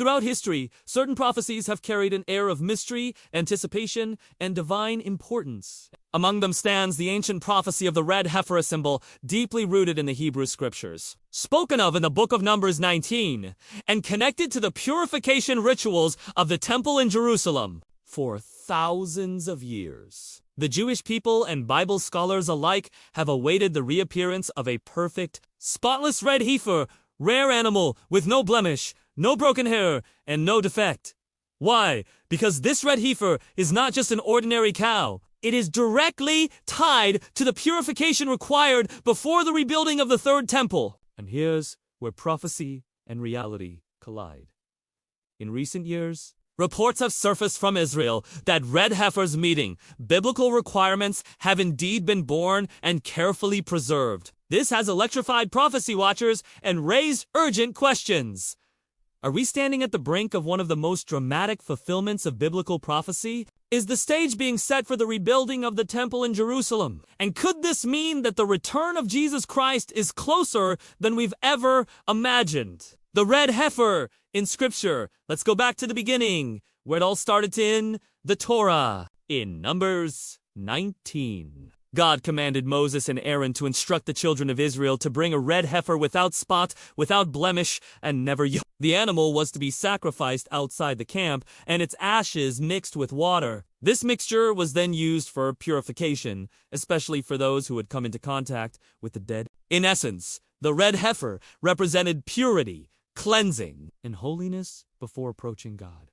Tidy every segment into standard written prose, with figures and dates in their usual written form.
Throughout history, certain prophecies have carried an air of mystery, anticipation, and divine importance. Among them stands the ancient prophecy of the red heifer symbol, deeply rooted in the Hebrew scriptures. Spoken of in the book of Numbers 19, and connected to the purification rituals of the temple in Jerusalem for thousands of years. The Jewish people and Bible scholars alike have awaited the reappearance of a perfect, spotless red heifer, rare animal with no blemish, no broken hair, and no defect. Why? Because this red heifer is not just an ordinary cow. It is directly tied to the purification required before the rebuilding of the third temple. And here's where prophecy and reality collide. In recent years, reports have surfaced from Israel that red heifers meeting biblical requirements have indeed been born and carefully preserved. This has electrified prophecy watchers and raised urgent questions. Are we standing at the brink of one of the most dramatic fulfillments of biblical prophecy? Is the stage being set for the rebuilding of the temple in Jerusalem? And could this mean that the return of Jesus Christ is closer than we've ever imagined? The red heifer in Scripture. Let's go back to the beginning, where it all started in the Torah. In Numbers 19. God commanded Moses and Aaron to instruct the children of Israel to bring a red heifer without spot, without blemish, and never yoke. The animal was to be sacrificed outside the camp, and its ashes mixed with water. This mixture was then used for purification, especially for those who had come into contact with the dead. In essence, the red heifer represented purity, cleansing, and holiness before approaching God.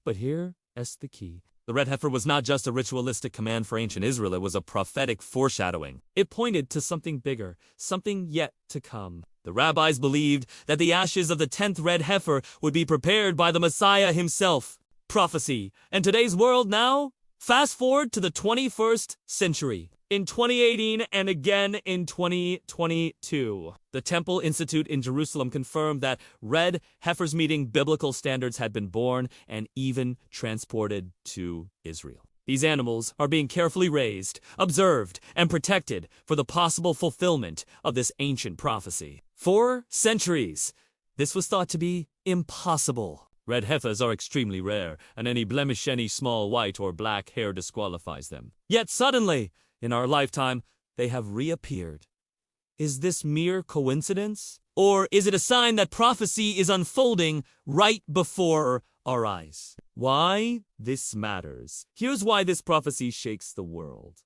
But here is the key. The red heifer was not just a ritualistic command for ancient Israel, it was a prophetic foreshadowing. It pointed to something bigger, something yet to come. The rabbis believed that the ashes of the 10th red heifer would be prepared by the Messiah himself. Prophecy. And today's world now? Fast forward to the 21st century. In 2018 and again in 2022, the Temple Institute in Jerusalem confirmed that red heifers meeting biblical standards had been born and even transported to Israel. These animals are being carefully raised, observed, and protected for the possible fulfillment of this ancient prophecy. For centuries, this was thought to be impossible. Red heifers are extremely rare, and any blemish, any small white or black hair disqualifies them. Yet suddenly, in our lifetime, they have reappeared. Is this mere coincidence? Or is it a sign that prophecy is unfolding right before our eyes? Why this matters. Here's why this prophecy shakes the world.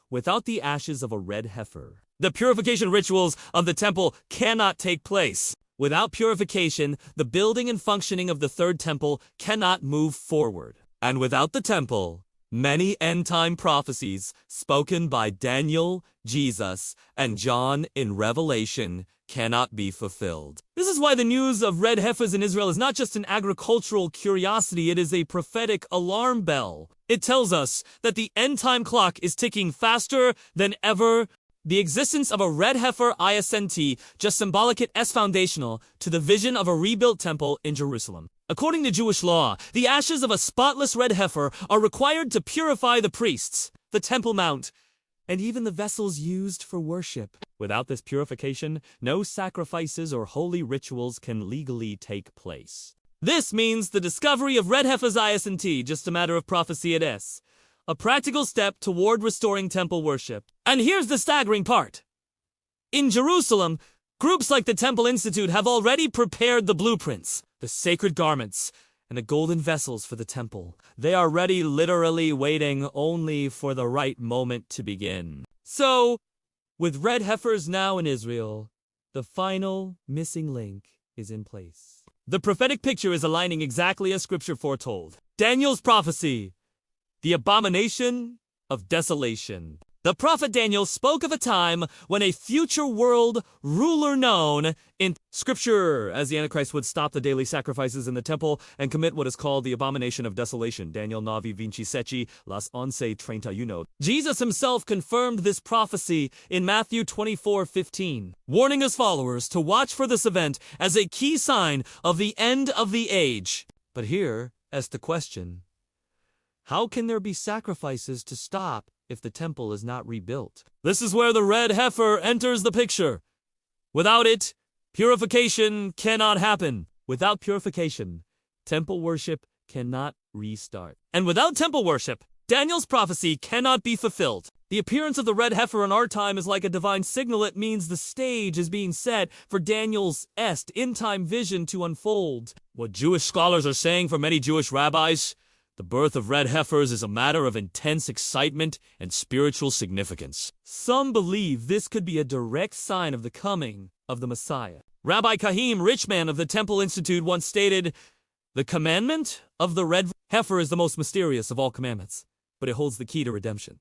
Without the ashes of a red heifer, the purification rituals of the temple cannot take place. Without purification, the building and functioning of the third temple cannot move forward. And without the temple, many end-time prophecies spoken by Daniel, Jesus, and John in Revelation cannot be fulfilled. This is why the news of red heifers in Israel is not just an agricultural curiosity, it is a prophetic alarm bell. It tells us that the end-time clock is ticking faster than ever. The existence of a red heifer ISNT just symbolic, it is foundational to the vision of a rebuilt temple in Jerusalem. According to Jewish law, the ashes of a spotless red heifer are required to purify the priests, the Temple Mount, and even the vessels used for worship. Without this purification, no sacrifices or holy rituals can legally take place. This means the discovery of red heifers ISNT, just a matter of prophecy it is. A practical step toward restoring temple worship. And here's the staggering part. In Jerusalem, groups like the Temple Institute have already prepared the blueprints, the sacred garments, and the golden vessels for the temple. They are ready, literally waiting only for the right moment to begin. So, with red heifers now in Israel, the final missing link is in place. The prophetic picture is aligning exactly as Scripture foretold. Daniel's prophecy. The abomination of desolation. The prophet Daniel spoke of a time when a future world ruler known in Scripture as the Antichrist would stop the daily sacrifices in the temple and commit what is called the abomination of desolation. Daniel 9:27, las 11:31. Jesus himself confirmed this prophecy in Matthew 24:15, warning his followers to watch for this event as a key sign of the end of the age. But here is the question. How can there be sacrifices to stop if the temple is not rebuilt? This is where the red heifer enters the picture. Without it, purification cannot happen. Without purification, temple worship cannot restart. And without temple worship, Daniel's prophecy cannot be fulfilled. The appearance of the red heifer in our time is like a divine signal. It means the stage is being set for Daniel's end-time vision to unfold. What Jewish scholars are saying for many Jewish rabbis, the birth of red heifers is a matter of intense excitement and spiritual significance. Some believe this could be a direct sign of the coming of the Messiah. Rabbi Kahim Richman of the Temple Institute once stated, "The commandment of the red heifer is the most mysterious of all commandments, but it holds the key to redemption."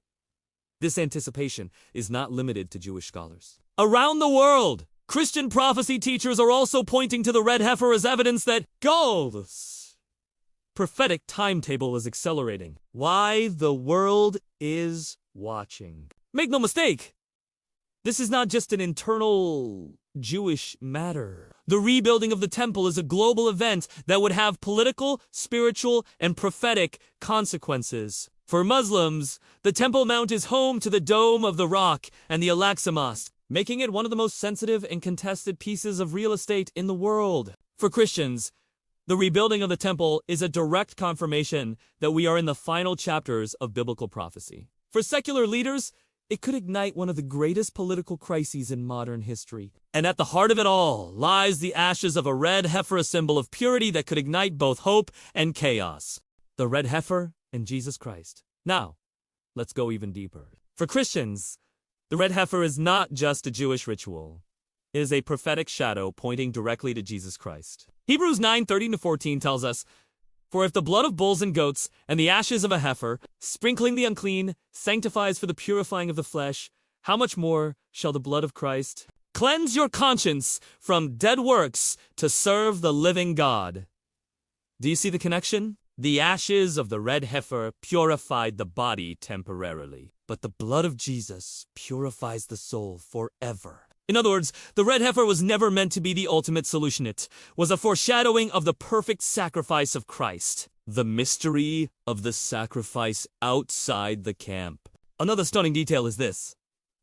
This anticipation is not limited to Jewish scholars. Around the world, Christian prophecy teachers are also pointing to the red heifer as evidence that God's prophetic timetable is accelerating. Why the world is watching. Make no mistake, this is not just an internal Jewish matter. The rebuilding of the temple is a global event that would have political, spiritual, and prophetic consequences. For Muslims, the Temple Mount is home to the Dome of the Rock and the Al-Aqsa Mosque, making it one of the most sensitive and contested pieces of real estate in the world. For Christians, the rebuilding of the temple is a direct confirmation that we are in the final chapters of biblical prophecy. For secular leaders, it could ignite one of the greatest political crises in modern history. And at the heart of it all lies the ashes of a red heifer, a symbol of purity that could ignite both hope and chaos. The red heifer and Jesus Christ. Now, let's go even deeper. For Christians, the red heifer is not just a Jewish ritual. It is a prophetic shadow pointing directly to Jesus Christ. Hebrews 9:13-14 tells us, "For if the blood of bulls and goats and the ashes of a heifer, sprinkling the unclean, sanctifies for the purifying of the flesh, how much more shall the blood of Christ cleanse your conscience from dead works to serve the living God?" Do you see the connection? The ashes of the red heifer purified the body temporarily, but the blood of Jesus purifies the soul forever. In other words, the red heifer was never meant to be the ultimate solution. It was a foreshadowing of the perfect sacrifice of Christ. The mystery of the sacrifice outside the camp. Another stunning detail is this.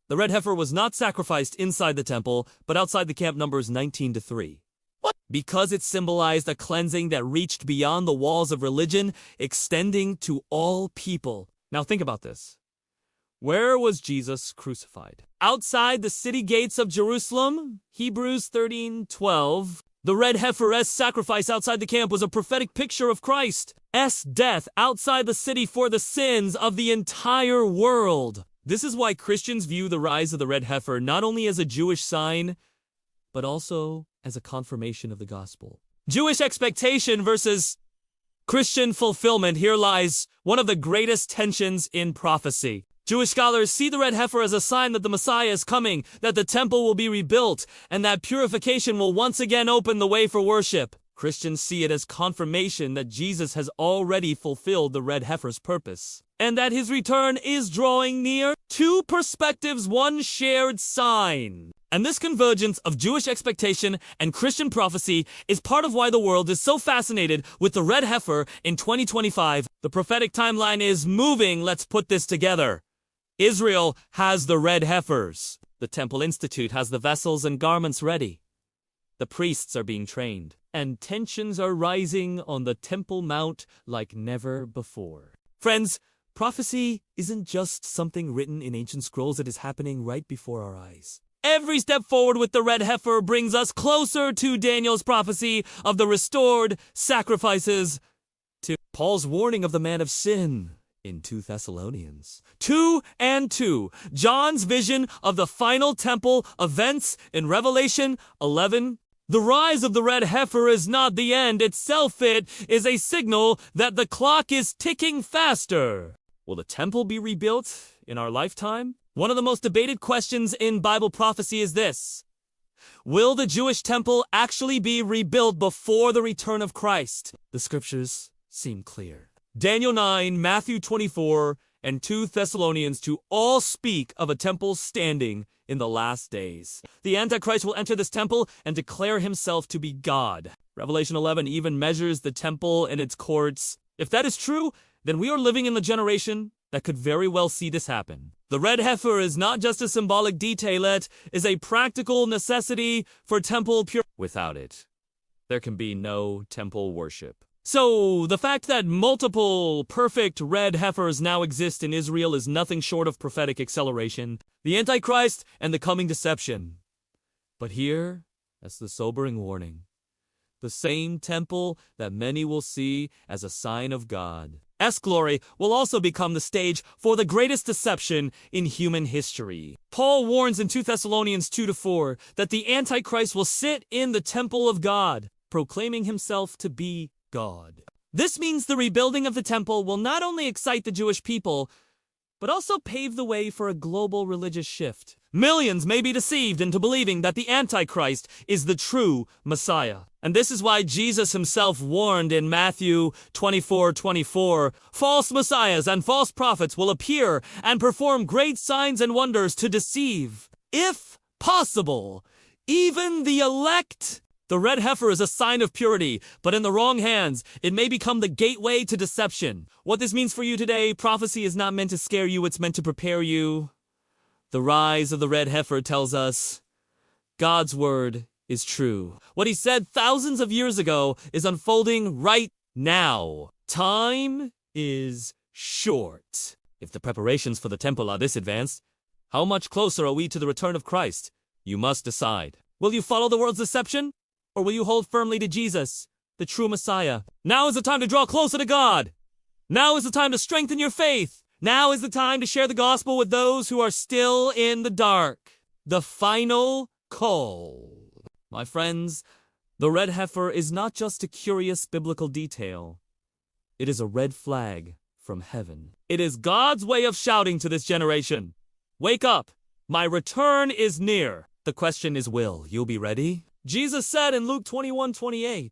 The red heifer was not sacrificed inside the temple, but outside the camp, Numbers 19-3. What? Because it symbolized a cleansing that reached beyond the walls of religion, extending to all people. Now think about this. Where was Jesus crucified? Outside the city gates of Jerusalem? Hebrews 13:12. The red heifer's sacrifice outside the camp was a prophetic picture of Christ's death outside the city for the sins of the entire world. This is why Christians view the rise of the red heifer not only as a Jewish sign, but also as a confirmation of the gospel. Jewish expectation versus Christian fulfillment. Here lies one of the greatest tensions in prophecy. Jewish scholars see the red heifer as a sign that the Messiah is coming, that the temple will be rebuilt, and that purification will once again open the way for worship. Christians see it as confirmation that Jesus has already fulfilled the red heifer's purpose, and that his return is drawing near. Two perspectives, one shared sign. And this convergence of Jewish expectation and Christian prophecy is part of why the world is so fascinated with the red heifer in 2025. The prophetic timeline is moving. Let's put this together. Israel has the red heifers. The Temple Institute has the vessels and garments ready. The priests are being trained. And tensions are rising on the Temple Mount like never before. Friends, prophecy isn't just something written in ancient scrolls. It is happening right before our eyes. Every step forward with the red heifer brings us closer to Daniel's prophecy of the restored sacrifices, to Paul's warning of the man of sin in 2 Thessalonians 2:2, John's vision of the final temple events in Revelation 11. The rise of the red heifer is not the end itself. It is a signal that the clock is ticking faster. Will the temple be rebuilt in our lifetime? One of the most debated questions in Bible prophecy is this. Will the Jewish temple actually be rebuilt before the return of Christ? The scriptures seem clear. Daniel 9, Matthew 24, and 2 Thessalonians 2 all speak of a temple standing in the last days. The Antichrist will enter this temple and declare himself to be God. Revelation 11 even measures the temple and its courts. If that is true, then we are living in the generation that could very well see this happen. The red heifer is not just a symbolic detail, it is a practical necessity for temple purity. Without it, there can be no temple worship. So, the fact that multiple perfect red heifers now exist in Israel is nothing short of prophetic acceleration, the Antichrist, and the coming deception. But here, that's the sobering warning. The same temple that many will see as a sign of God's glory will also become the stage for the greatest deception in human history. Paul warns in 2 Thessalonians 2-4 that the Antichrist will sit in the temple of God, proclaiming himself to be God. This means the rebuilding of the temple will not only excite the Jewish people, but also pave the way for a global religious shift. Millions may be deceived into believing that the Antichrist is the true Messiah. And this is why Jesus himself warned in Matthew 24:24, false messiahs and false prophets will appear and perform great signs and wonders to deceive, if possible, even the elect. The red heifer is a sign of purity, but in the wrong hands, it may become the gateway to deception. What this means for you today, prophecy is not meant to scare you, it's meant to prepare you. The rise of the red heifer tells us God's word is true. What he said thousands of years ago is unfolding right now. Time is short. If the preparations for the temple are this advanced, how much closer are we to the return of Christ? You must decide. Will you follow the world's deception? Or will you hold firmly to Jesus, the true Messiah? Now is the time to draw closer to God. Now is the time to strengthen your faith. Now is the time to share the gospel with those who are still in the dark. The final call. My friends, the red heifer is not just a curious biblical detail. It is a red flag from heaven. It is God's way of shouting to this generation, wake up, my return is near. The question is, will you be ready? Jesus said in Luke 21:28,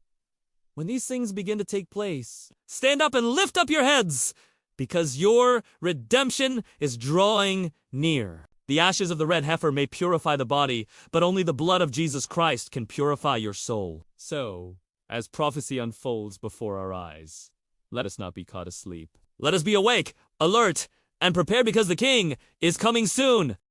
when these things begin to take place, stand up and lift up your heads, because your redemption is drawing near. The ashes of the red heifer may purify the body, but only the blood of Jesus Christ can purify your soul. So, as prophecy unfolds before our eyes, let us not be caught asleep. Let us be awake, alert, and prepared because the King is coming soon.